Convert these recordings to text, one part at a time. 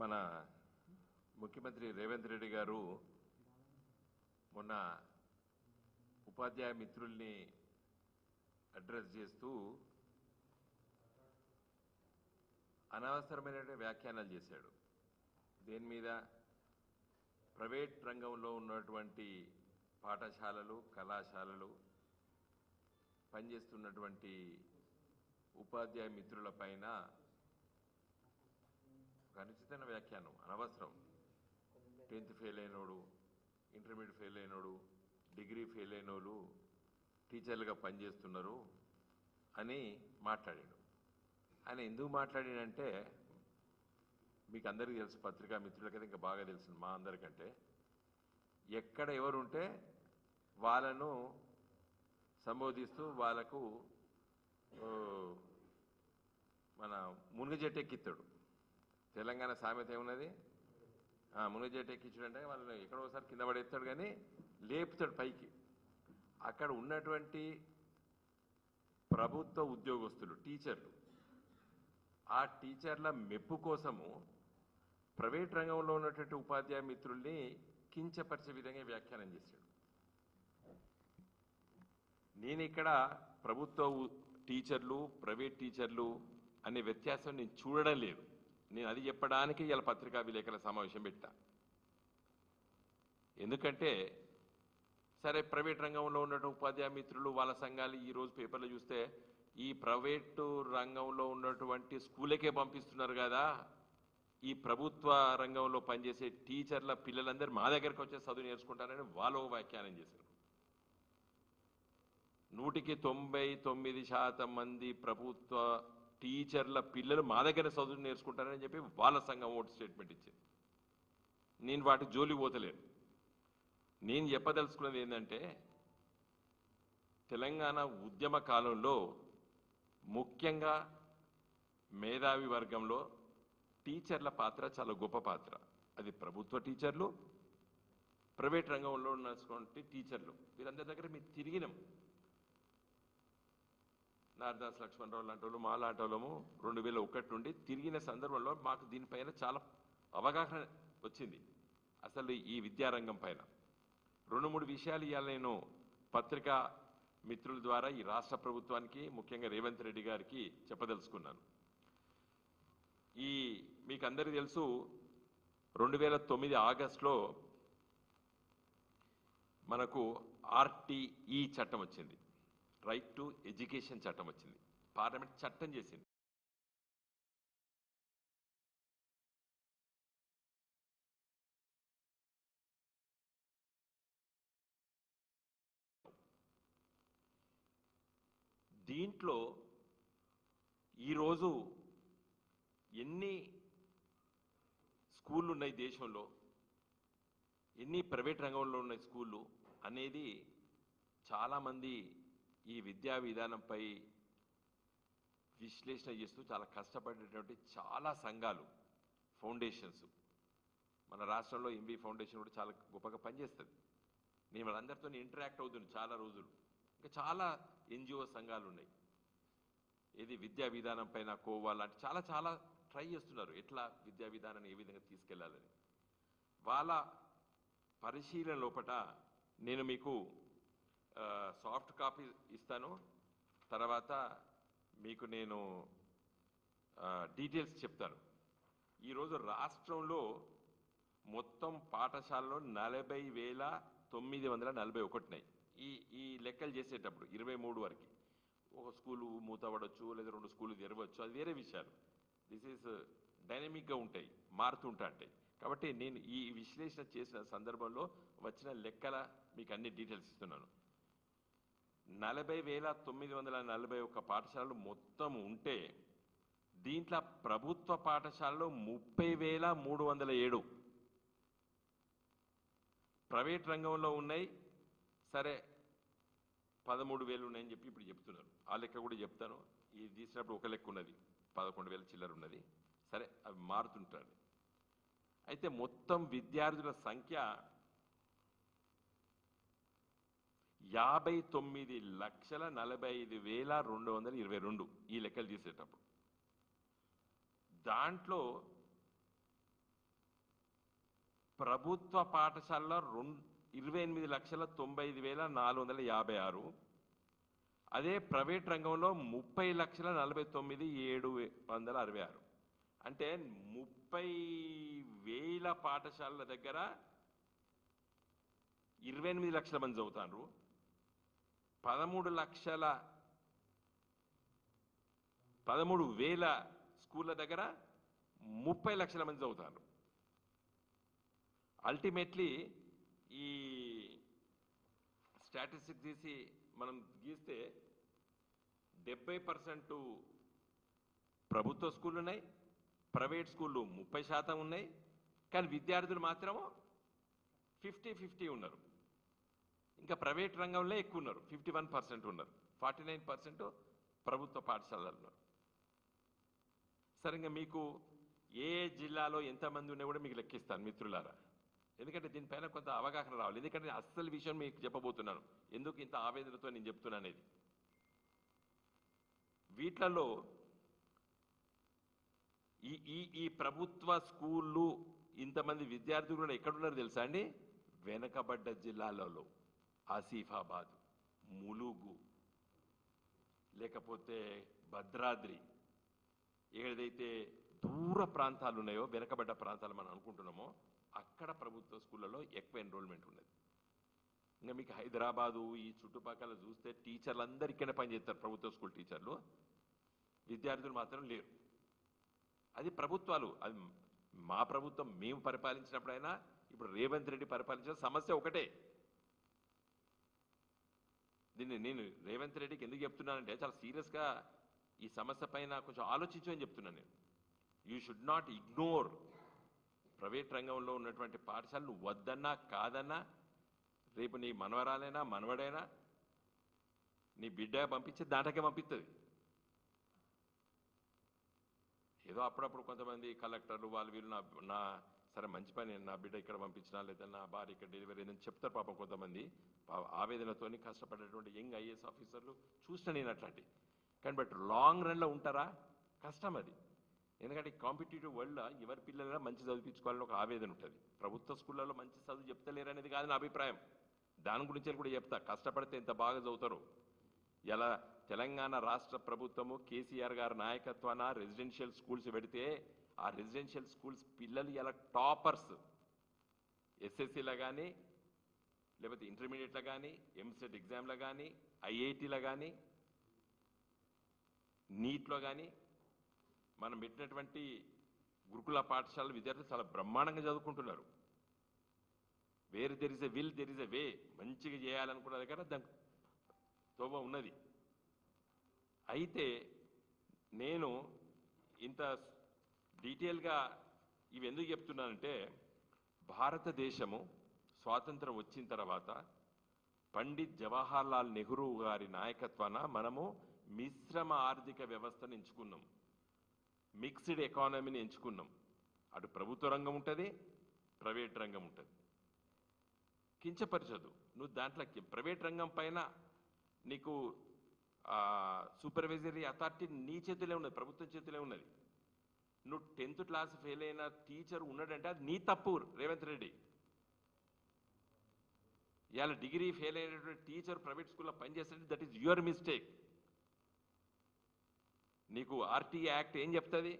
మన ముఖ్యమంత్రి రేవంత్ రెడ్డి గారు మొన్న ఉపాధ్యాయ మిత్రుల్ని అడ్రస్ చేస్తూ అనవసరమైన వ్యాఖ్యానాలు చేశాడు. దేని మీద? ప్రైవేట్ రంగంలో ఉన్నటువంటి పాఠశాలలు, కళాశాలలు పనిచేస్తున్నటువంటి ఉపాధ్యాయ మిత్రుల పైన అనుచితమైన వ్యాఖ్యానం, అనవసరం. 10th ఫెయిల్ అయినోడు, ఇంటర్మీడియట్ ఫెయిల్ అయినోడు, డిగ్రీ ఫెయిల్ అయినోళ్ళు టీచర్లుగా పనిచేస్తున్నారు అని మాట్లాడాడు. ఆయన ఎందుకు మాట్లాడాడంటే, మీకు అందరికీ తెలుసు, పత్రికా మిత్రులకైతే ఇంకా బాగా తెలుసు మా అందరికంటే, ఎక్కడ ఎవరుంటే వాళ్ళను సంబోధిస్తూ వాళ్ళకు మన మునుగజెట్టెక్కిస్తాడు. తెలంగాణ సామెత ఏమున్నది? మునుగజెట్టెక్కించుడు అంటే వాళ్ళని ఎక్కడో ఒకసారి కింద పడేస్తాడు, కానీ లేపుతాడు పైకి. అక్కడ ఉన్నటువంటి ప్రభుత్వ ఉద్యోగస్తులు, టీచర్లు, ఆ టీచర్ల మెప్పు కోసము ప్రైవేట్ రంగంలో ఉన్నటువంటి ఉపాధ్యాయ మిత్రుల్ని కించపరిచే విధంగా వ్యాఖ్యానం చేశాడు. నేను ఇక్కడ ప్రభుత్వ టీచర్లు, ప్రైవేట్ టీచర్లు అనే వ్యత్యాసం నేను చూడడం లేదు. నేను అది చెప్పడానికి ఇలా పత్రికా విలేకరుల సమావేశం పెట్టా. ఎందుకంటే సరే, ప్రైవేట్ రంగంలో ఉన్నటువంటి ఉపాధ్యాయ మిత్రులు, వాళ్ళ సంఘాలు ఈరోజు పేపర్లో చూస్తే ఈ ప్రైవేటు రంగంలో ఉన్నటువంటి స్కూళ్ళకే పంపిస్తున్నారు కదా, ఈ ప్రభుత్వ రంగంలో పనిచేసే టీచర్ల పిల్లలందరూ మా దగ్గరకు వచ్చే చదువు నేర్చుకుంటారని వాళ్ళు వ్యాఖ్యానం చేశారు. 99% మంది ప్రభుత్వ టీచర్ల పిల్లలు మా దగ్గర చదువు నేర్చుకుంటారని చెప్పి వాళ్ళ సంఘం ఓటు స్టేట్మెంట్ ఇచ్చింది. నేను వాటి జోలికి పోతలేను. నేను చెప్పదలుచుకున్నది ఏంటంటే, తెలంగాణ ఉద్యమ కాలంలో ముఖ్యంగా మేధావి వర్గంలో టీచర్ల పాత్ర చాలా గొప్ప పాత్ర. అది ప్రభుత్వ టీచర్లు, ప్రైవేట్ రంగంలో ఉన్నటువంటి టీచర్లు, వీరందరి దగ్గర మేము తిరిగినాం. నారదాస్ లక్ష్మణరావు లాంటి వాళ్ళు, మా లాంటి వాళ్ళము 2001 నుండి తిరిగిన సందర్భంలో మాకు దీనిపైన చాలా అవగాహన వచ్చింది. అసలు ఈ విద్యారంగం పైన 2-3 విషయాలు ఇవాళ నేను పత్రికా మిత్రుల ద్వారా ఈ రాష్ట్ర ప్రభుత్వానికి, ముఖ్యంగా రేవంత్ రెడ్డి గారికి చెప్పదలుచుకున్నాను. మీకు అందరికీ తెలుసు, 2009 ఆగస్టులో మనకు RTE చట్టం వచ్చింది, రైట్ టు ఎడ్యుకేషన్ చట్టం వచ్చింది. పార్లమెంట్ చట్టం చేసింది. దీంట్లో ఈరోజు ఎన్ని స్కూళ్ళు ఉన్నాయి దేశంలో, ఎన్ని ప్రైవేట్ రంగంలో ఉన్నాయి స్కూళ్ళు అనేది చాలామంది ఈ విద్యా విధానంపై విశ్లేషణ చేస్తూ చాలా కష్టపడేటువంటి చాలా సంఘాలు, ఫౌండేషన్స్, మన రాష్ట్రంలో MB ఫౌండేషన్ కూడా చాలా గొప్పగా పనిచేస్తుంది. నేను వాళ్ళందరితో ఇంటరాక్ట్ అవుతుంది చాలా రోజులు. ఇంకా చాలా NGO సంఘాలు ఉన్నాయి. ఇది విద్యా విధానం పైన కోవా లాంటి చాలా చాలా ట్రై చేస్తున్నారు, ఎట్లా విద్యా విధానాన్ని ఏ విధంగా తీసుకెళ్లాలని. వాళ్ళ పరిశీలన లోపట నేను మీకు సాఫ్ట్ కాపీ ఇస్తాను. తర్వాత మీకు నేను డీటెయిల్స్ చెప్తాను. ఈరోజు రాష్ట్రంలో మొత్తం పాఠశాలలో 40,941 ఉన్నాయి. ఈ లెక్కలు చేసేటప్పుడు 23 వరకు ఒక స్కూలు మూతపడవచ్చు, లేదా 2 స్కూలు తెరవచ్చు, అది వేరే విషయాలు. దిస్ ఈజ్ డైనమిక్గా ఉంటాయి, మారుతుంటా ఉంటాయి. కాబట్టి నేను ఈ విశ్లేషణ చేసిన సందర్భంలో వచ్చిన లెక్కల మీకు అన్ని డీటెయిల్స్ ఇస్తున్నాను. 40,941 పాఠశాలలు మొత్తం ఉంటే దీంట్లో ప్రభుత్వ పాఠశాలలో 30,307 ప్రైవేట్ రంగంలో ఉన్నాయి. సరే, 13,000 ఉన్నాయని చెప్పి ఇప్పుడు చెప్తున్నారు. ఆ లెక్క కూడా చెప్తాను. ఇది తీసినప్పుడు ఒక లెక్క ఉన్నది, 11,000 చిల్లర ఉన్నది. సరే, అవి మారుతుంటారు. అయితే మొత్తం విద్యార్థుల సంఖ్య 59,45,222 ఈ లెక్కలు తీసేటప్పుడు. దాంట్లో ప్రభుత్వ పాఠశాలలో 28,95,456. అదే ప్రైవేట్ రంగంలో 30,49,766. అంటే 30,000 పాఠశాలల దగ్గర 28 లక్షల మంది చదువుతారు. 13,000 స్కూళ్ళ దగ్గర 30 లక్షల మంది చదువుతారు. అల్టిమేట్లీ ఈ స్టాటిస్టిక్స్ తీసి మనం గీస్తే 70% ప్రభుత్వ స్కూళ్ళు ఉన్నాయి, ప్రైవేట్ స్కూళ్ళు 30% ఉన్నాయి, కానీ విద్యార్థులు మాత్రము 50-50 ఉన్నారు. ఇంకా ప్రైవేట్ రంగంలో ఎక్కువ ఉన్నారు, 51% ఉన్నారు, 49% ప్రభుత్వ పాఠశాలలు ఉన్నారు. సరిగ్గా మీకు ఏ జిల్లాలో ఎంతమంది ఉన్నా కూడా మీకు లెక్కిస్తాను మిత్రులారా, ఎందుకంటే దీనిపైన కొంత అవగాహన రావాలి. ఎందుకంటే అస్సలు విషయం మీకు చెప్పబోతున్నాను, ఎందుకు ఇంత ఆవేదనతో నేను చెప్తున్నా అనేది. వీటిలలో ఈ ప్రభుత్వ స్కూళ్ళు ఇంతమంది విద్యార్థులు కూడా ఎక్కడున్నారు తెలుసా అండి? వెనకబడ్డ జిల్లాలలో ఆసిఫాబాద్, ములుగు, లేకపోతే భద్రాద్రి, ఏదైతే దూర ప్రాంతాలు ఉన్నాయో, వెనకబడ్డ ప్రాంతాలు మనం అనుకుంటున్నామో, అక్కడ ప్రభుత్వ స్కూళ్ళలో ఎక్కువ ఎన్రోల్మెంట్ ఉన్నది. ఇంకా మీకు హైదరాబాదు ఈ చుట్టుపక్కల చూస్తే టీచర్లు అందరు ఇక్కడే పనిచేస్తారు, ప్రభుత్వ స్కూల్ టీచర్లు, విద్యార్థులు మాత్రం లేరు. అది ప్రభుత్వాలు, అది మా ప్రభుత్వం మేము పరిపాలించినప్పుడైనా ఇప్పుడు రేవంత్ రెడ్డి పరిపాలించిన సమస్య ఒకటే. దీన్ని నేను రేవంత్ రెడ్డికి ఎందుకు చెప్తున్నానంటే చాలా సీరియస్గా ఈ సమస్య పైన కొంచెం ఆలోచించమని చెప్తున్నాను నేను. You should not ignore private రంగంలో ఉన్నటువంటి పాఠశాలలు. వద్దన్నా కాదన్నా రేపు నీ మనవరాలైనా మనవడైనా నీ బిడ్డ పంపించే దాంట్లోకే పంపిస్తుంది. ఏదో అప్పుడప్పుడు కొంతమంది కలెక్టర్లు వాళ్ళు వీళ్ళు నా సరే మంచి పని, నా బిడ్డ ఇక్కడ పంపించినా లేదా నా భార్య ఇక్కడ డెలివరీ అయిందని చెప్తారు పాపం కొంతమంది. ఆవేదనతోని కష్టపడేటువంటి యంగ్ ఐఏఎస్ ఆఫీసర్లు చూసిన నేను అట్లాంటి. కానీ బట్ లాంగ్ రన్లో ఉంటారా? కష్టం అది. ఎందుకంటే కాంపిటేటివ్ వరల్డ్లో ఎవరి పిల్లలైనా మంచి చదివించుకోవాలని ఒక ఆవేదన ఉంటుంది. ప్రభుత్వ స్కూళ్ళలో మంచి చదువు చెప్తలేరు అనేది కాదు నా అభిప్రాయం, దాని గురించి కూడా చెప్తా. కష్టపడితే ఎంత బాగా చదువుతారు. ఇలా తెలంగాణ రాష్ట్ర ప్రభుత్వము కేసీఆర్ గారి నాయకత్వాన రెసిడెన్షియల్ స్కూల్స్ పెడితే ఆ రెసిడెన్షియల్ స్కూల్స్ పిల్లలు ఇలా టాపర్స్, ఎస్ఎస్సీలో కానీ లేకపోతే ఇంటర్మీడియట్లో కానీ ఎంసెట్ ఎగ్జామ్లో కానీ ఐఐటీలో కానీ నీట్లో కానీ మనం పెట్టినటువంటి గురుకుల పాఠశాల విద్యార్థులు చాలా బ్రహ్మాండంగా చదువుకుంటున్నారు. Where there is a will there is a way. మంచిగా చేయాలనుకున్న దగ్గర దానికి తోవ ఉన్నది. అయితే నేను ఇంత డీటెయిల్గా ఇవి ఎందుకు చెప్తున్నానంటే, భారతదేశము స్వాతంత్రం వచ్చిన తర్వాత పండిత్ జవహర్లాల్ నెహ్రూ గారి నాయకత్వాన మనము మిశ్రమ ఆర్థిక వ్యవస్థను ఎంచుకున్నాం, మిక్స్డ్ ఎకానమీని ఎంచుకున్నాం. అటు ప్రభుత్వ రంగం ఉంటుంది, ప్రైవేట్ రంగం ఉంటుంది. కించపరచదు నువ్వు దాంట్లో. ప్రైవేట్ రంగం పైన నీకు సూపర్వైజరీ అథారిటీ నీ చేతిలో ఉన్నది, ప్రభుత్వం చేతిలో ఉన్నది. నువ్వు 10th క్లాస్ ఫెయిల్ అయిన టీచర్ ఉన్నాడంటే అది నీ తప్పు రేవంత్ రెడ్డి. ఇవాళ డిగ్రీ ఫెయిల్ అయినటువంటి టీచర్ ప్రైవేట్ స్కూల్లో పనిచేస్తుంటే దట్ ఈస్ యువర్ మిస్టేక్. నీకు ఆర్టీఏ యాక్ట్ ఏం చెప్తుంది?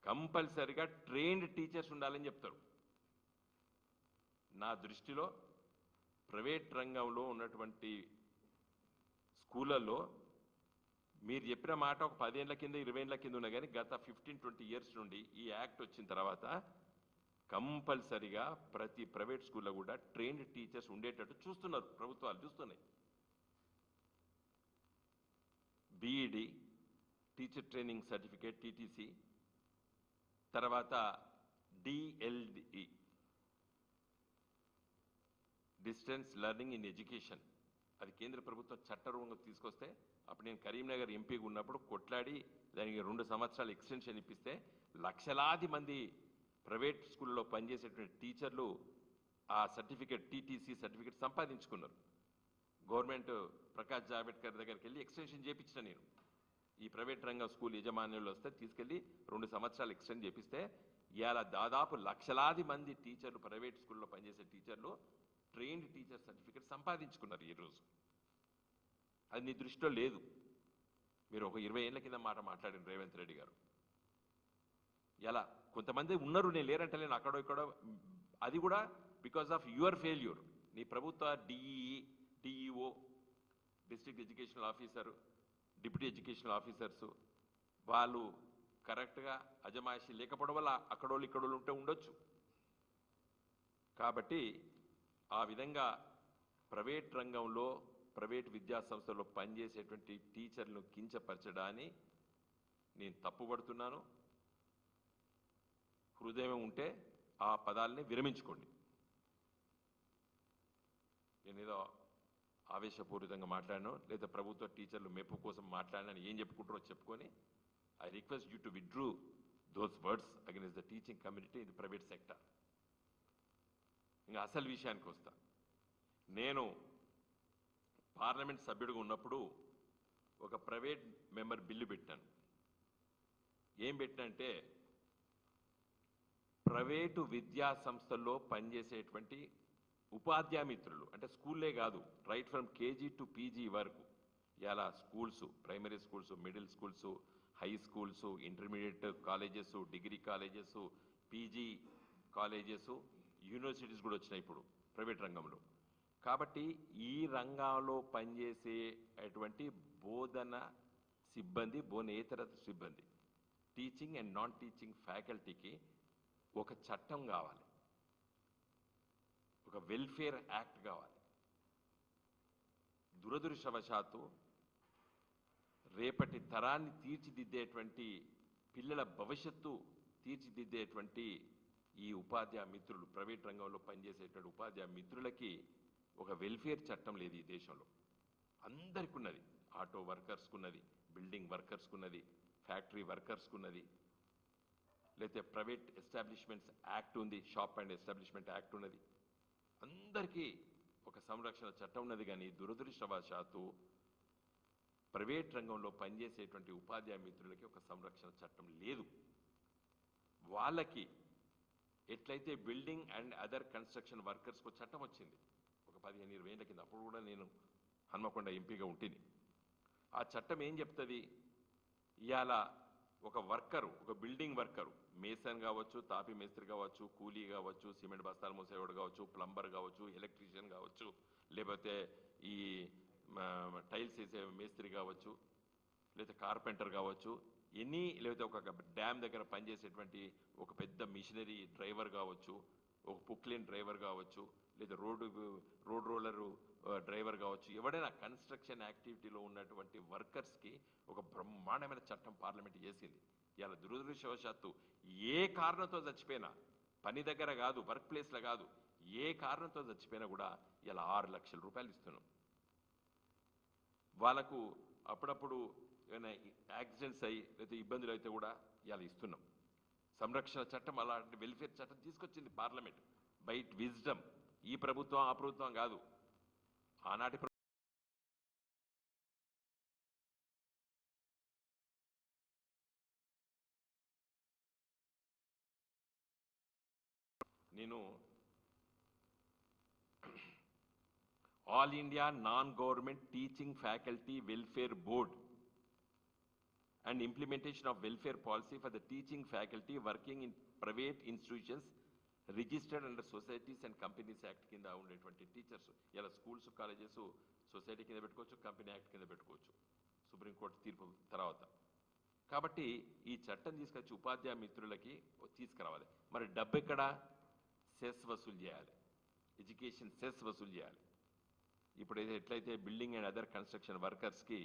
కంపల్సరిగా ట్రైన్డ్ టీచర్స్ ఉండాలని చెప్తారు. నా దృష్టిలో ప్రైవేట్ రంగంలో ఉన్నటువంటి స్కూళ్ళల్లో మీరు చెప్పిన మాట ఒక 10 ఏళ్ల కింద 20 ఏళ్ల కింద ఉన్నా కానీ గత 15-20 ఇయర్స్ నుండి ఈ యాక్ట్ వచ్చిన తర్వాత కంపల్సరిగా ప్రతి ప్రైవేట్ స్కూల్లో కూడా ట్రైన్డ్ టీచర్స్ ఉండేటట్టు చూస్తున్నారు, ప్రభుత్వాలు చూస్తున్నాయి. BEd, teacher training certificate TTC, తర్వాత DElEd, distance learning in education, అది కేంద్ర ప్రభుత్వం చట్టరూపంగా తీసుకొస్తే అప్పుడు నేను కరీంనగర్ ఎంపీగా ఉన్నప్పుడు కొట్లాడి దానికి 2 సంవత్సరాలు ఎక్స్టెన్షన్ ఇప్పిస్తే లక్షలాది మంది ప్రైవేట్ స్కూల్లో పనిచేసేటువంటి టీచర్లు ఆ సర్టిఫికేట్ టీటీసీ సర్టిఫికేట్ సంపాదించుకున్నారు. గవర్నమెంట్ ప్రకాష్ జావడేకర్ దగ్గరికి వెళ్ళి ఎక్స్టెన్షన్ చేయించిన నేను. ఈ ప్రైవేట్ రంగ స్కూల్ యజమానులు వస్తే తీసుకెళ్ళి 2 సంవత్సరాలు ఎక్స్టెండ్ చేపిస్తే ఇవాళ దాదాపు లక్షలాది మంది టీచర్లు, ప్రైవేట్ స్కూల్లో పనిచేసే టీచర్లు ట్రైన్డ్ టీచర్ సర్టిఫికేట్ సంపాదించుకున్నారు ఈరోజు. అది నీ దృష్టిలో లేదు. మీరు ఒక 20 ఏళ్ల కింద మాట మాట్లాడిన రేవంత్ రెడ్డి గారు. ఎలా కొంతమంది ఉన్నారు, నేను లేరంటలేను, అక్కడో ఇక్కడో, అది కూడా బికాస్ ఆఫ్ యువర్ ఫెయిల్యూర్. నీ ప్రభుత్వ DEO, district educational officer, deputy educational officers వాళ్ళు కరెక్ట్గా అజమాయిషీ లేకపోవడం వల్ల అక్కడోళ్ళు ఇక్కడోళ్ళు ఉంటే ఉండొచ్చు. కాబట్టి ఆ విధంగా ప్రైవేట్ రంగంలో, ప్రైవేట్ విద్యా సంస్థల్లో పనిచేసేటువంటి టీచర్లను కించపరచడాన్ని నేను తప్పుపడుతున్నాను. హృదయం ఉంటే ఆ పదాలని విరమించుకోండి. నేనేదో ఆవేశపూరితంగా మాట్లాడాను, లేదా ప్రభుత్వ టీచర్లు మెప్పు కోసం మాట్లాడినాను, ఏం చెప్పుకుంటారో చెప్పుకొని, I request you to withdraw those words against the teaching community in the private sector. ఇంకా అసలు విషయానికి వస్తా. నేను పార్లమెంట్ సభ్యుడిగా ఉన్నప్పుడు ఒక ప్రైవేట్ మెంబర్ బిల్లు పెట్టాను. ఏం పెట్టినంటే, ప్రైవేటు విద్యా సంస్థల్లో పనిచేసేటువంటి ఉపాధ్యాయ మిత్రులు, అంటే స్కూల్లే కాదు, right from KG to PG వరకు, ఇలా schools, primary schools, middle schools, high schools, intermediate colleges, degree colleges, PG colleges, universities కూడా వచ్చినాయి ఇప్పుడు ప్రైవేట్ రంగంలో. కాబట్టి ఈ రంగంలో పనిచేసేటువంటి బోధన సిబ్బంది, బోధనేతర సిబ్బంది, టీచింగ్ అండ్ నాన్ టీచింగ్ ఫ్యాకల్టీకి ఒక చట్టం కావాలి, ఒక వెల్ఫేర్ యాక్ట్ కావాలి. దురదృష్టవశాత్తు రేపటి తరాన్ని తీర్చిదిద్దేటువంటి, పిల్లల భవిష్యత్తు తీర్చిదిద్దేటువంటి ఈ ఉపాధ్యాయ మిత్రులు, ప్రైవేట్ రంగంలో పనిచేసేటువంటి ఉపాధ్యాయ మిత్రులకి ఒక వెల్ఫేర్ చట్టం లేదు ఈ దేశంలో. అందరికీ ఉన్నది, ఆటో వర్కర్స్కు ఉన్నది, బిల్డింగ్ వర్కర్స్కు ఉన్నది, ఫ్యాక్టరీ వర్కర్స్కు ఉన్నది, లేకపోతే ప్రైవేట్ ఎస్టాబ్లిష్మెంట్స్ యాక్ట్ ఉంది, షాప్ అండ్ ఎస్టాబ్లిష్మెంట్ యాక్ట్ ఉన్నది. అందరికీ ఒక సంరక్షణ చట్టం ఉన్నది. కానీ దురదృష్టవశాత్తు ప్రైవేట్ రంగంలో పనిచేసేటువంటి ఉపాధ్యాయ మిత్రులకి ఒక సంరక్షణ చట్టం లేదు. వాళ్ళకి ఎట్లయితే బిల్డింగ్ అండ్ అదర్ కన్స్ట్రక్షన్ వర్కర్స్కు చట్టం వచ్చింది ఒక 15-20 ఏళ్ల కింద, అప్పుడు కూడా నేను హన్మకొండ ఎంపీగా ఉంటుంది. ఆ చట్టం ఏం చెప్తుంది, ఇవాళ ఒక వర్కరు, ఒక బిల్డింగ్ వర్కరు, మేసన్ కావచ్చు, తాపి మేస్త్రి కావచ్చు, కూలీ కావచ్చు, సిమెంట్ బస్తాలు మోసేవాడు కావచ్చు, ప్లంబర్ కావచ్చు, ఎలక్ట్రీషియన్ కావచ్చు, లేకపోతే ఈ టైల్స్ వేసే మేస్త్రి కావచ్చు, లేదా కార్పెంటర్ కావచ్చు, లేకపోతే ఒక డ్యామ్ దగ్గర పనిచేసేటువంటి ఒక పెద్ద మిషనరీ డ్రైవర్ కావచ్చు, ఒక పుక్లేన్ డ్రైవర్ కావచ్చు, లేదా రోడ్ రోలరు డ్రైవర్ కావచ్చు, ఎవడైనా కన్స్ట్రక్షన్ యాక్టివిటీలో ఉన్నటువంటి వర్కర్స్కి ఒక బ్రహ్మాండమైన చట్టం పార్లమెంట్ చేసింది. ఇలా దురదృష్టవశాత్తు ఏ కారణంతో చచ్చిపోయినా, పని దగ్గర కాదు, వర్క్ ప్లేస్లో కాదు, ఏ కారణంతో చచ్చిపోయినా కూడా ఇలా 6 లక్షల రూపాయలు ఇస్తున్నాం. వాళ్ళకు అప్పుడప్పుడు ఏమైనా యాక్సిడెంట్స్ అయ్యి లేకపోతే ఇబ్బందులు అయితే కూడా ఇలా ఇస్తున్నాం. సంరక్షణ చట్టం, అలాంటి వెల్ఫేర్ చట్టం తీసుకొచ్చింది పార్లమెంట్ బై విజ్డమ్. ఈ ప్రభుత్వం ఆ ప్రభుత్వం కాదు, ఆనాటి నేను all India non government teaching faculty welfare board and implementation of welfare policy for the teaching faculty working in private institutions registered under Societies and Companies Act కింద ఉండేటువంటి టీచర్స్, ఇలా స్కూల్స్, కాలేజెస్ సొసైటీ కింద పెట్టుకోవచ్చు, company act కింద పెట్టుకోవచ్చు supreme court తీర్పు తర్వాత. కాబట్టి ఈ చట్టం తీసుకొచ్చి ఉపాధ్యాయ మిత్రులకి తీసుకురావాలి. మరి డబ్బు ఎక్కడ? సెస్ వసూలు చేయాలి, ఎడ్యుకేషన్ సెస్ వసూలు చేయాలి. ఇప్పుడు ఎట్లయితే బిల్డింగ్ అండ్ అదర్ కన్స్ట్రక్షన్ వర్కర్స్కి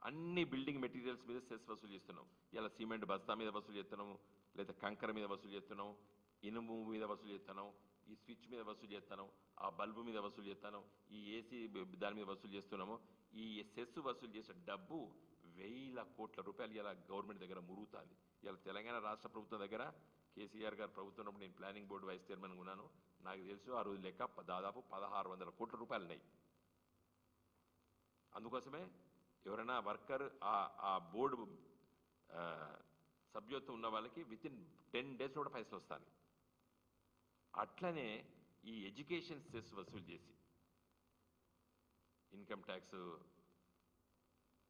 అన్ని బిల్డింగ్ మెటీరియల్స్ మీద సెస్ వసూలు చేస్తున్నాం. ఇలా సిమెంట్ బస్తా మీద వసూలు చేస్తున్నాము, లేదా కంకర మీద వసూలు చేస్తున్నాం, ఇనుము మీద వసూలు చేస్తున్నాం, ఈ స్విచ్ మీద వసూలు చేస్తున్నాం, ఆ బల్బు మీద వసూలు చేస్తున్నాం, ఈ ఏసీ దాని మీద వసూలు చేస్తున్నాము. ఈ సెస్ వసూలు చేసే డబ్బు 1000 కోట్ల రూపాయలు ఇలా గవర్నమెంట్ దగ్గర మురుగుతుంది. ఇలా తెలంగాణ రాష్ట్ర ప్రభుత్వం దగ్గర కేసీఆర్ గారు ప్రభుత్వం ఉన్నప్పుడు నేను ప్లానింగ్ బోర్డు వైస్ చైర్మన్గా ఉన్నాను. నాకు తెలుసు ఆ రోజు లెక్క దాదాపు 1600 కోట్ల రూపాయలు ఉన్నాయి. అందుకోసమే ఎవరైనా వర్కర్ ఆ బోర్డు సభ్యత్వం ఉన్న వాళ్ళకి వితిన్ 10 డేస్ కూడా పైసలు వస్తాయి. అట్లనే ఈ ఎడ్యుకేషన్ సెస్ వసూలు చేసి ఇన్కమ్ ట్యాక్స్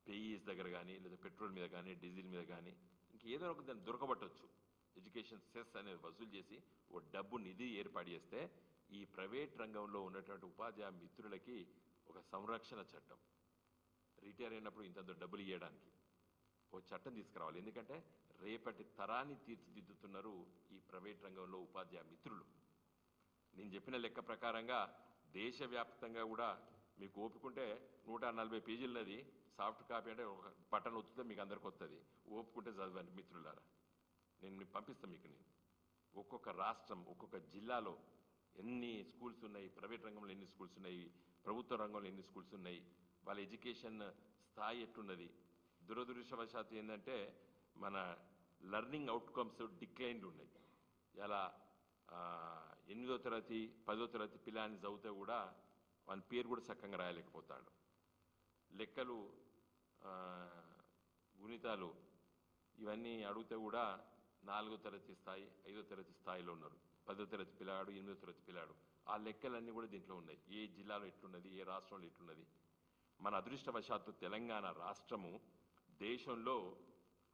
పేయీస్ దగ్గర కానీ లేదా పెట్రోల్ మీద కానీ డీజిల్ మీద కానీ ఇంకేదో ఒక దాన్ని దొరకబట్టవచ్చు. ఎడ్యుకేషన్ సెస్ అనేది వసూలు చేసి ఓ డబ్బు నిధి ఏర్పాటు చేస్తే ఈ ప్రైవేట్ రంగంలో ఉన్నటువంటి ఉపాధ్యాయ మిత్రులకి ఒక సంరక్షణ చట్టం, రిటైర్ అయినప్పుడు ఇంత డబ్బులు ఇవ్వడానికి ఓ చట్టం తీసుకురావాలి. ఎందుకంటే రేపటి తరాన్ని తీర్చిదిద్దుతున్నారు ఈ ప్రైవేట్ రంగంలో ఉపాధ్యాయ మిత్రులు. నేను చెప్పిన లెక్క ప్రకారంగా దేశవ్యాప్తంగా కూడా మీకు ఓపుకుంటే 140 పేజీలది సాఫ్ట్ కాపీ అంటే ఒక బటన్ వస్తుంది, మీకు అందరికి వస్తుంది. ఓపుకుంటే చదవండి మిత్రులారా, నేను పంపిస్తాను మీకు. నేను ఒక్కొక్క రాష్ట్రం ఒక్కొక్క జిల్లాలో ఎన్ని స్కూల్స్ ఉన్నాయి, ప్రైవేట్ రంగంలో ఎన్ని స్కూల్స్ ఉన్నాయి, ప్రభుత్వ రంగంలో ఎన్ని స్కూల్స్ ఉన్నాయి, వాళ్ళ ఎడ్యుకేషన్ స్థాయి ఎట్టున్నది. దురదృష్టవశాత్తు ఏంటంటే మన లెర్నింగ్ అవుట్కమ్స్ డిక్లైన్డ్ ఉన్నాయి. ఇలా 8వ తరగతి 10వ తరగతి పిల్లాన్ని చదివితే కూడా వాని పేరు కూడా చక్కగా రాయలేకపోతాడు. లెక్కలు గుణితాలు ఇవన్నీ అడిగితే కూడా 4వ తరగతి స్థాయి 5వ తరగతి స్థాయిలో ఉన్నారు. 10వ తరగతి పిల్లాడు 8వ తరగతి పిల్లాడు ఆ లెక్కలన్నీ కూడా దీంట్లో ఉన్నాయి. ఏ జిల్లాలో ఎట్లున్నది, ఏ రాష్ట్రంలో ఎట్లున్నది. మన అదృష్టవశాత్తు తెలంగాణ రాష్ట్రము దేశంలో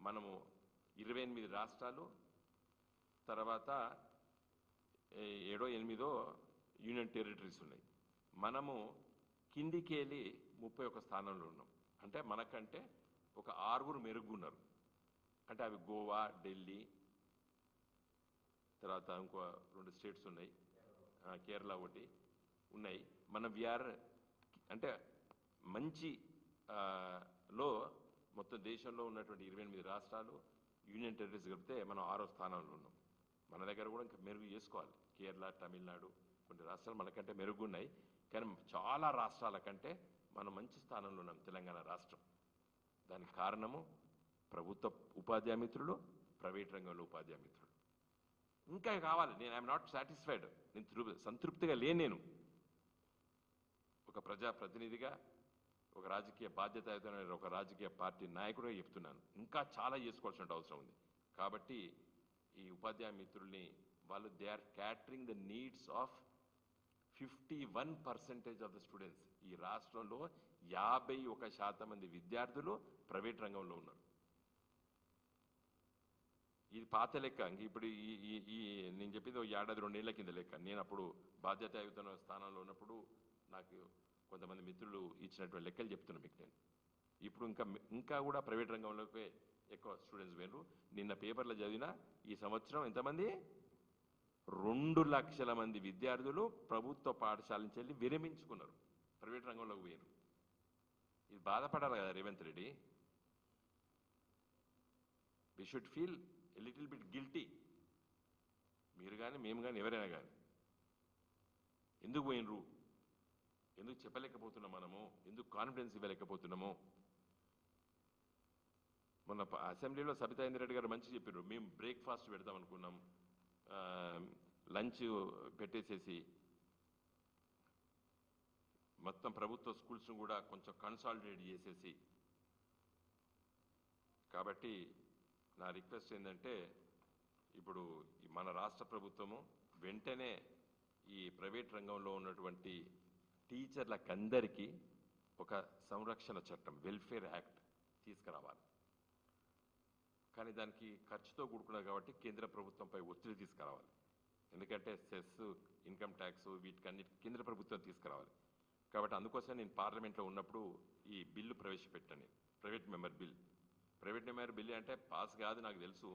మనము 28 రాష్ట్రాలు, తర్వాత 7 8 యూనియన్ టెరిటరీస్ ఉన్నాయి. మనము కిందికి వెళ్ళి 31 స్థానంలో ఉన్నాం. అంటే మనకంటే ఒక 6 మెరుగున్నారు. అంటే అవి గోవా, ఢిల్లీ, తర్వాత ఇంకో 2 స్టేట్స్ ఉన్నాయి, కేరళ ఒకటి ఉన్నాయి. మన విఆర్ అంటే మంచి లో మొత్తం దేశంలో ఉన్నటువంటి 28 రాష్ట్రాలు యూనియన్ టెరిటరీస్ కలిపితే మనం 6వ స్థానంలో ఉన్నాం. మన దగ్గర కూడా ఇంకా మెరుగు చేసుకోవాలి. కేరళ, తమిళనాడు కొన్ని రాష్ట్రాలు మనకంటే మెరుగున్నాయి, కానీ చాలా రాష్ట్రాల కంటే మనం మంచి స్థానంలో ఉన్నాం తెలంగాణ రాష్ట్రం. దానికి కారణము ప్రభుత్వ ఉపాధ్యాయ మిత్రులు, ప్రైవేట్ రంగంలో ఉపాధ్యాయ మిత్రులు. ఇంకా కావాలి. నేను ఐఎమ్ నాట్ సాటిస్ఫైడ్. నేను సంతృప్తిగా లేను. ఒక ప్రజాప్రతినిధిగా, ఒక రాజకీయ బాధ్యతాయుతమైన ఒక రాజకీయ పార్టీ నాయకుడిగా చెప్తున్నాను, ఇంకా చాలా చేసుకోవాల్సిన అవసరం ఉంది. కాబట్టి ఈ ఉపాధ్యాయ మిత్రుల్ని వాళ్ళు they are catering the needs of 51% of the students. ఈ రాష్ట్రంలో 51% మంది విద్యార్థులు ప్రైవేట్ రంగంలో ఉన్నారు. ఇది పాత లెక్క. ఇప్పుడు ఈ నేను చెప్పింది 1 ఏడాది 2 ఏళ్ల కింద లెక్క. నేను అప్పుడు బాధ్యతాయుత స్థానంలో ఉన్నప్పుడు నాకు కొంతమంది మిత్రులు ఇచ్చినటువంటి లెక్కలు చెప్తున్నా మీకు నేను. ఇప్పుడు ఇంకా కూడా ప్రైవేట్ రంగంలోకి ఎక్కువ స్టూడెంట్స్ వేరు. నిన్న పేపర్లో చదివిన ఈ సంవత్సరం ఎంతమంది 2 లక్షల మంది విద్యార్థులు ప్రభుత్వ పాఠశాల నుంచి వెళ్ళి విరమించుకున్నారు, ప్రైవేట్ రంగంలోకి వేరు. ఇది బాధపడాలి కదా Revanth Reddy. We should feel a little bit guilty. మీరు కానీ మేము కానీ ఎవరైనా కానీ ఎందుకు పోయినరు, ఎందుకు చెప్పలేకపోతున్నాం మనము, ఎందుకు కాన్ఫిడెన్స్ ఇవ్వలేకపోతున్నాము. మొన్న అసెంబ్లీలో సబితా ఇంద్రెడ్డి గారు మంచి చెప్పారు. మేము బ్రేక్ఫాస్ట్ పెడతాం అనుకున్నాం, లంచ్ పెట్టేసేసి మొత్తం ప్రభుత్వ స్కూల్స్ను కూడా కొంచెం కన్సాలిడేట్ చేసేసి. కాబట్టి నా రిక్వెస్ట్ ఏంటంటే ఇప్పుడు మన రాష్ట్ర ప్రభుత్వము వెంటనే ఈ ప్రైవేట్ రంగంలో ఉన్నటువంటి టీచర్లకందరికీ ఒక సంరక్షణ చట్టం, వెల్ఫేర్ యాక్ట్ తీసుకురావాలి. కానీ దానికి ఖర్చుతో కూడుకున్నది కాబట్టి కేంద్ర ప్రభుత్వంపై ఒత్తిడి తీసుకురావాలి. ఎందుకంటే సెస్, ఇన్కమ్ ట్యాక్స్ వీటికన్నిటి కేంద్ర ప్రభుత్వం తీసుకురావాలి. కాబట్టి అందుకోసం నేను పార్లమెంట్లో ఉన్నప్పుడు ఈ బిల్లు ప్రవేశపెట్టాను. ప్రైవేట్ మెంబర్ బిల్ అంటే పాస్ కాదు నాకు తెలుసు,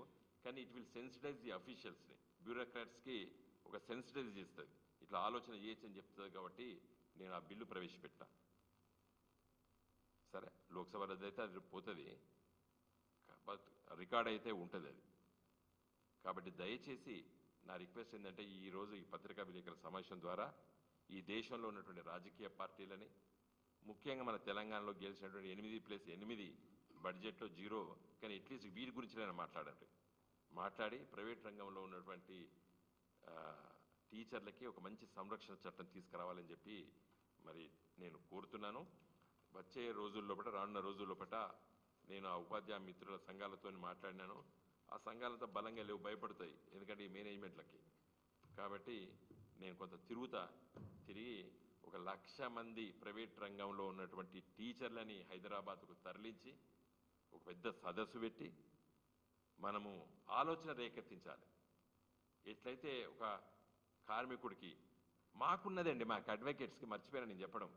కానీ ఇట్ విల్ సెన్సిటైజ్ ది అఫీషియల్స్ని, బ్యూరోక్రాట్స్కి ఒక సెన్సిటైజ్ చేస్తుంది. ఇట్లా ఆలోచన చేయొచ్చు అని చెప్తుంది. కాబట్టి నేను ఆ బిల్లు ప్రవేశపెట్టినా. సరే, లోక్సభ రద్దయితే అది పోతుంది, బట్ రికార్డ్ అయితే ఉంటుంది అది. కాబట్టి దయచేసి నా రిక్వెస్ట్ ఏంటంటే ఈరోజు ఈ పత్రికా విలేకరుల సమావేశం ద్వారా ఈ దేశంలో ఉన్నటువంటి రాజకీయ పార్టీలని, ముఖ్యంగా మన తెలంగాణలో గెలిచినటువంటి 8+8 బడ్జెట్లో 0, కానీ అట్లీస్ట్ వీరి గురించి నేను మాట్లాడి ప్రైవేట్ రంగంలో ఉన్నటువంటి టీచర్లకి ఒక మంచి సంరక్షణ చట్టం తీసుకురావాలని చెప్పి మరి నేను కోరుతున్నాను. వచ్చే రోజుల్లోపట, రానున్న రోజుల్లోపట నేను ఆ ఉపాధ్యాయ మిత్రుల సంఘాలతో మాట్లాడినాను. ఆ సంఘాలంతా బలంగా లేవు, భయపడతాయి, ఎందుకంటే ఈ మేనేజ్మెంట్లకి. కాబట్టి నేను కొంత తిరిగి 1,00,000 మంది ప్రైవేట్ రంగంలో ఉన్నటువంటి టీచర్లని హైదరాబాద్కు తరలించి ఒక పెద్ద సదస్సు పెట్టి మనము ఆలోచన రేకెత్తించాలి. ఎట్లయితే ఒక కార్మికుడికి మాకున్నదండి, మాకు అడ్వకేట్స్కి మర్చిపోయినా నేను చెప్పడం,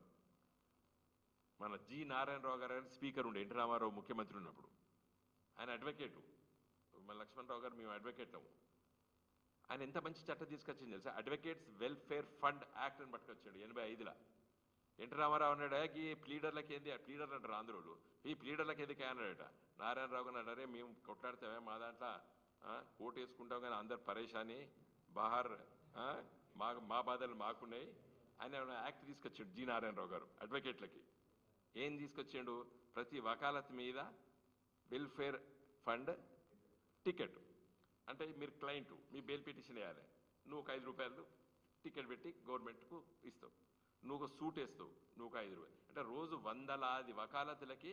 మన జి నారాయణరావు గారు స్పీకర్ ఉండే, ఎన్టీ రామారావు ముఖ్యమంత్రి ఉన్నప్పుడు ఆయన అడ్వకేటు, మన లక్ష్మణరావు గారు మేము అడ్వకేట్లము. ఆయన ఎంత మంచి చట్టం తీసుకొచ్చింది తెలుసా, అడ్వకేట్స్ వెల్ఫేర్ ఫండ్ యాక్ట్ అని పట్టుకొచ్చాడు 85లో. ఎన్టీ రామారావు అన్నాడు ఈ ప్లీడర్లకి ఏంది, ప్లీడర్లు అంటారు ఆంధ్రోలు, ఈ ప్లీడర్లకి ఎందుకు అన్నాడట. నారాయణరావు గారు అన్నారే మేము కొట్లాడితే మా దాంట్లో కోటు వేసుకుంటాం కానీ అందరు పరేషాని బహార్, మా బాధలు మాకున్నాయి. ఆయన యాక్ట్ తీసుకొచ్చాడు జి నారాయణరావు గారు అడ్వకేట్లకి. ఏం తీసుకొచ్చాడు, ప్రతి వకాలత్ మీద వెల్ఫేర్ ఫండ్ టికెట్, అంటే మీరు క్లయింట్ మీ బెయిల్ పిటిషన్ వేయాలి, నువ్వు ఒక 5 రూపాయలు టికెట్ పెట్టి గవర్నమెంట్కు ఇస్తావు, నువ్వు ఒక సూట్ వేస్తావు, నువ్వు ఒక 5 రూపాయలు, అంటే రోజు వందలాది వకాలతులకి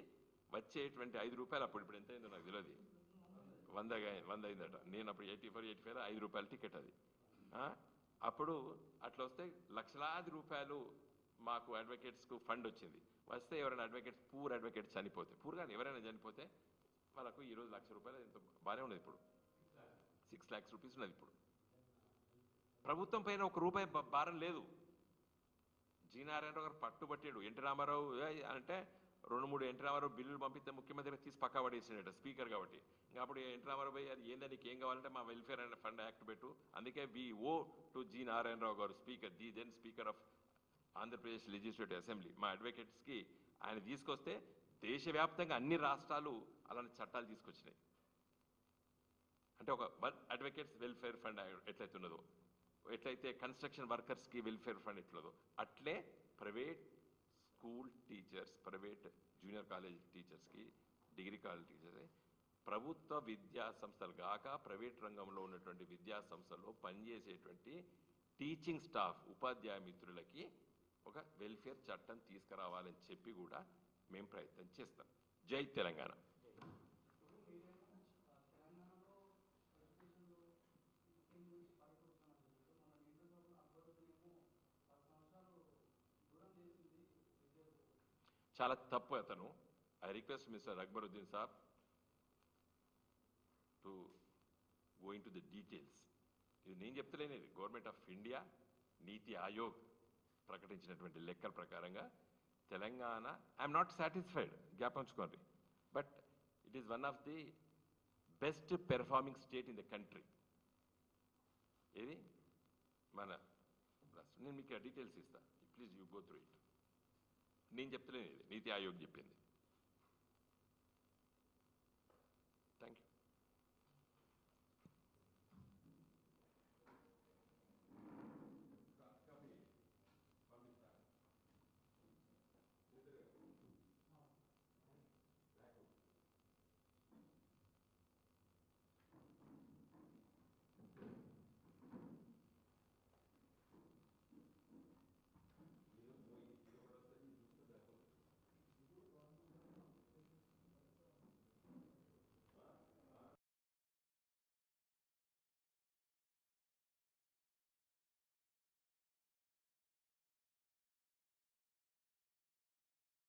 వచ్చేటువంటి 5 రూపాయలు. ఇప్పుడు ఎంత అయిందో నాకు తెలియదు, 100 అయిందట. నేను అప్పుడు 85 5 రూపాయల టికెట్ అది. అప్పుడు అట్లా వస్తే లక్షలాది రూపాయలు మాకు అడ్వకేట్స్కు ఫండ్ వచ్చింది. వస్తే ఎవరైనా అడ్వకేట్స్ పూర్ అడ్వకేట్స్ చనిపోతే, పూర్ కానీ ఎవరైనా చనిపోతే వాళ్ళకు ఈరోజు ₹1,00,000 ఎంత బాగానే ఉన్నది. ఇప్పుడు 6 lakhs రూపీస్ ఉన్నది. ఇప్పుడు ప్రభుత్వం పైన ₹1 భారం లేదు. జి నారాయణరావు గారు పట్టుబట్టాడు. ఎన్టీ రామారావు అంటే 2-3 ఎన్టీ రామారావు బిల్లులు పంపిస్తే ముఖ్యమంత్రి తీసి పక్కా పడేసినట్టు స్పీకర్ కాబట్టి. ఇంకా అప్పుడు ఎన్టీ రామారావు పోయి అది ఏందని నీకు ఏం కావాలంటే మా వెల్ఫేర్ అండ్ ఫండ్ యాక్ట్ పెట్టు. అందుకే we owe to G Narayana Rao గారు speaker, the then speaker of Andhra Pradesh legislative assembly, మా అడ్వకేట్స్కి ఆయన తీసుకొస్తే దేశవ్యాప్తంగా అన్ని రాష్ట్రాలు అలాంటి చట్టాలు తీసుకొచ్చినాయి. అంటే ఒక అడ్వకేట్స్ వెల్ఫేర్ ఫండ్ ఎట్లయితే ఉన్నదో, ఎట్లయితే కన్స్ట్రక్షన్ వర్కర్స్కి వెల్ఫేర్ ఫండ్ ఎట్లదో, అట్లే private school teachers, private junior college టీచర్స్కి, డిగ్రీ కాలేజ్ టీచర్స్, ప్రభుత్వ విద్యా సంస్థలు కాక ప్రైవేట్ రంగంలో ఉన్నటువంటి విద్యా సంస్థల్లో పనిచేసేటువంటి టీచింగ్ స్టాఫ్, ఉపాధ్యాయ మిత్రులకి ఒక వెల్ఫేర్ చట్టం తీసుకురావాలని చెప్పి కూడా మేము ప్రయత్నం చేస్తాం. జై తెలంగాణ. చాలా తప్పు అతను. I request mister Akbaruddin Saab to go in to the details. ఇది నేను చెప్తలేనిది, గవర్నమెంట్ ఆఫ్ ఇండియా నీతి ఆయోగ్ ప్రకటించినటువంటి లెక్కల ప్రకారంగా తెలంగాణ, ఐఎమ్ నాట్ సాటిస్ఫైడ్, జ్ఞాపంచుకోండి, but it is one of the best performing state in the country. ఇది మన రాష్ట్రం. నేను మీకు డీటెయిల్స్ ఇస్తాను, please you go through it. నేను చెప్తలేను, ఇది నీతి ఆయోగ్ చెప్పింది.